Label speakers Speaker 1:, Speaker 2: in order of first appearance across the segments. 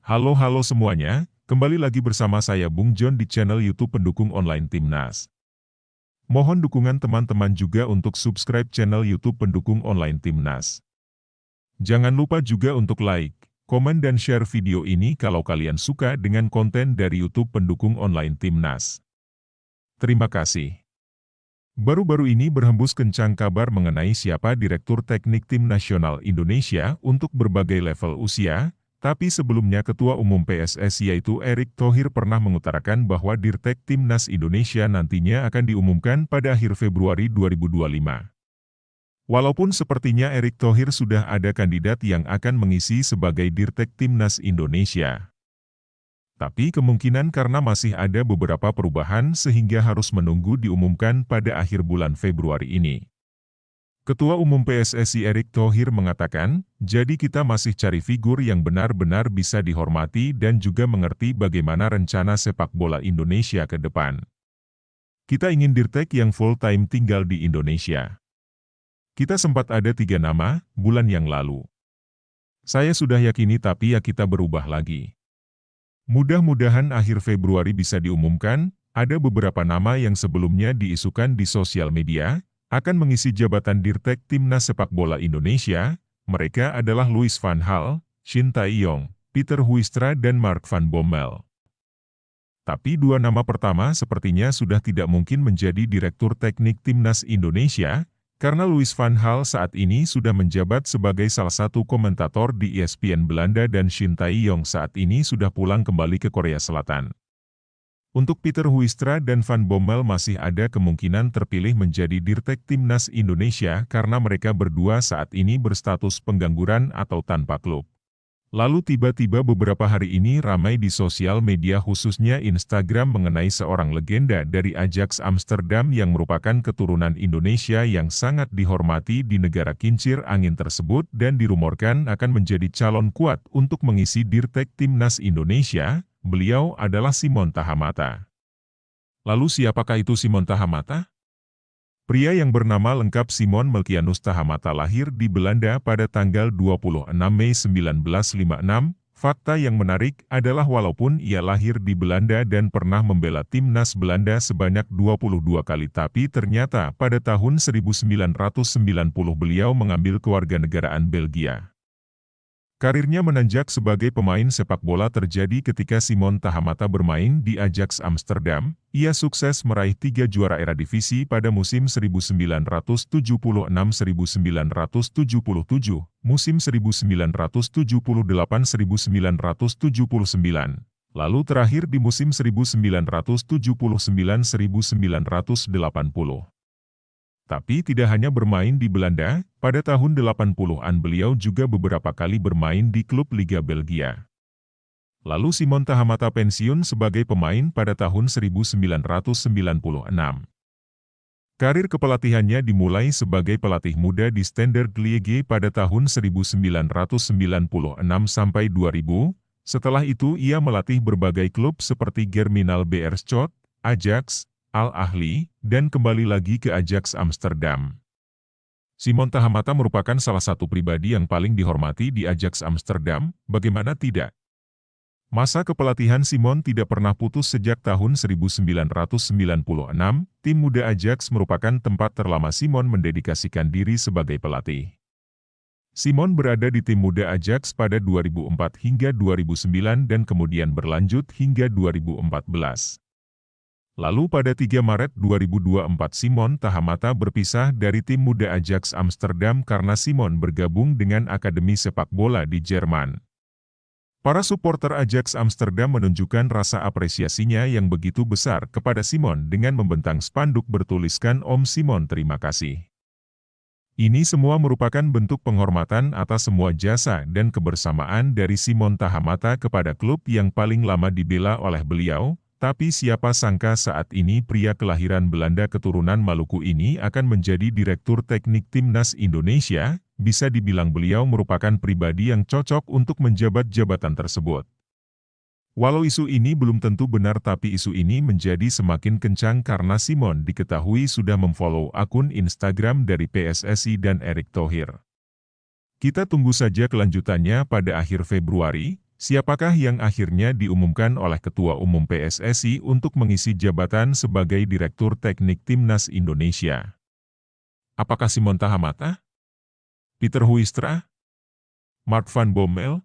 Speaker 1: Halo semuanya, kembali lagi bersama saya Bung John di channel YouTube pendukung online Timnas. Mohon dukungan teman-teman juga untuk subscribe channel YouTube pendukung online Timnas. Jangan lupa juga untuk like, komen dan share video ini kalau kalian suka dengan konten dari YouTube pendukung online Timnas. Terima kasih. Baru-baru ini berhembus kencang kabar mengenai siapa Direktur Teknik Tim Nasional Indonesia untuk berbagai level usia, tapi sebelumnya Ketua Umum PSSI yaitu Erick Thohir pernah mengutarakan bahwa Dirtek Timnas Indonesia nantinya akan diumumkan pada akhir Februari 2025. Walaupun sepertinya Erick Thohir sudah ada kandidat yang akan mengisi sebagai Dirtek Timnas Indonesia. Tapi kemungkinan karena masih ada beberapa perubahan sehingga harus menunggu diumumkan pada akhir bulan Februari ini. Ketua Umum PSSI Erick Thohir mengatakan, jadi kita masih cari figur yang benar-benar bisa dihormati dan juga mengerti bagaimana rencana sepak bola Indonesia ke depan. Kita ingin Dirtek yang full-time tinggal di Indonesia. Kita sempat ada 3 nama, bulan yang lalu. Saya sudah yakini tapi ya kita berubah lagi. Mudah-mudahan akhir Februari bisa diumumkan, ada beberapa nama yang sebelumnya diisukan di sosial media, akan mengisi jabatan Dirtek Timnas Sepak Bola Indonesia. Mereka adalah Louis van Gaal, Shin Tae-yong, Peter Huistra dan Mark van Bommel. Tapi 2 nama pertama sepertinya sudah tidak mungkin menjadi Direktur Teknik Timnas Indonesia, karena Louis van Gaal saat ini sudah menjabat sebagai salah satu komentator di ESPN Belanda dan Shin Tae-yong saat ini sudah pulang kembali ke Korea Selatan. Untuk Peter Huistra dan Van Bommel masih ada kemungkinan terpilih menjadi Dirtek Timnas Indonesia karena mereka berdua saat ini berstatus pengangguran atau tanpa klub. Lalu tiba-tiba beberapa hari ini ramai di sosial media khususnya Instagram mengenai seorang legenda dari Ajax Amsterdam yang merupakan keturunan Indonesia yang sangat dihormati di negara kincir angin tersebut dan dirumorkan akan menjadi calon kuat untuk mengisi Dirtek Timnas Indonesia. Beliau adalah Simon Tahamata. Lalu siapakah itu Simon Tahamata? Pria yang bernama lengkap Simon Melkianus Tahamata lahir di Belanda pada tanggal 26 Mei 1956. Fakta yang menarik adalah walaupun ia lahir di Belanda dan pernah membela timnas Belanda sebanyak 22 kali tapi ternyata pada tahun 1990 beliau mengambil kewarganegaraan Belgia. Karirnya menanjak sebagai pemain sepak bola terjadi ketika Simon Tahamata bermain di Ajax Amsterdam. Ia sukses meraih 3 juara Eredivisie pada musim 1976-1977, musim 1978-1979, lalu terakhir di musim 1979-1980. Tapi tidak hanya bermain di Belanda, pada tahun 80-an beliau juga beberapa kali bermain di klub Liga Belgia. Lalu Simon Tahamata pensiun sebagai pemain pada tahun 1996. Karir kepelatihannya dimulai sebagai pelatih muda di Standard Liège pada tahun 1996 sampai 2000. Setelah itu ia melatih berbagai klub seperti Germinal Beerschot, Ajax, Al-Ahli, dan kembali lagi ke Ajax Amsterdam. Simon Tahamata merupakan salah satu pribadi yang paling dihormati di Ajax Amsterdam, bagaimana tidak? Masa kepelatihan Simon tidak pernah putus sejak tahun 1996, tim muda Ajax merupakan tempat terlama Simon mendedikasikan diri sebagai pelatih. Simon berada di tim muda Ajax pada 2004 hingga 2009 dan kemudian berlanjut hingga 2014. Lalu pada 3 Maret 2024 Simon Tahamata berpisah dari tim muda Ajax Amsterdam karena Simon bergabung dengan Akademi Sepak Bola di Jerman. Para supporter Ajax Amsterdam menunjukkan rasa apresiasinya yang begitu besar kepada Simon dengan membentang spanduk bertuliskan Om Simon terima kasih. Ini semua merupakan bentuk penghormatan atas semua jasa dan kebersamaan dari Simon Tahamata kepada klub yang paling lama dibela oleh beliau. Tapi siapa sangka saat ini pria kelahiran Belanda keturunan Maluku ini akan menjadi Direktur Teknik Timnas Indonesia, bisa dibilang beliau merupakan pribadi yang cocok untuk menjabat jabatan tersebut. Walau isu ini belum tentu benar tapi isu ini menjadi semakin kencang karena Simon diketahui sudah memfollow akun Instagram dari PSSI dan Erick Thohir. Kita tunggu saja kelanjutannya pada akhir Februari. Siapakah yang akhirnya diumumkan oleh Ketua Umum PSSI untuk mengisi jabatan sebagai Direktur Teknik Timnas Indonesia? Apakah Simon Tahamata? Peter Huistra? Mark van Bommel?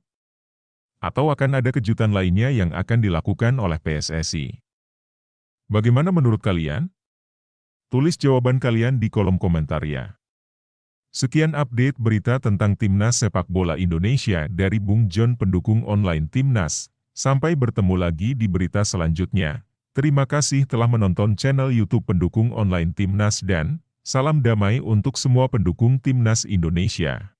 Speaker 1: Atau akan ada kejutan lainnya yang akan dilakukan oleh PSSI? Bagaimana menurut kalian? Tulis jawaban kalian di kolom komentar ya. Sekian update berita tentang Timnas Sepak Bola Indonesia dari Bung John pendukung online Timnas. Sampai bertemu lagi di berita selanjutnya. Terima kasih telah menonton channel YouTube pendukung online Timnas dan salam damai untuk semua pendukung Timnas Indonesia.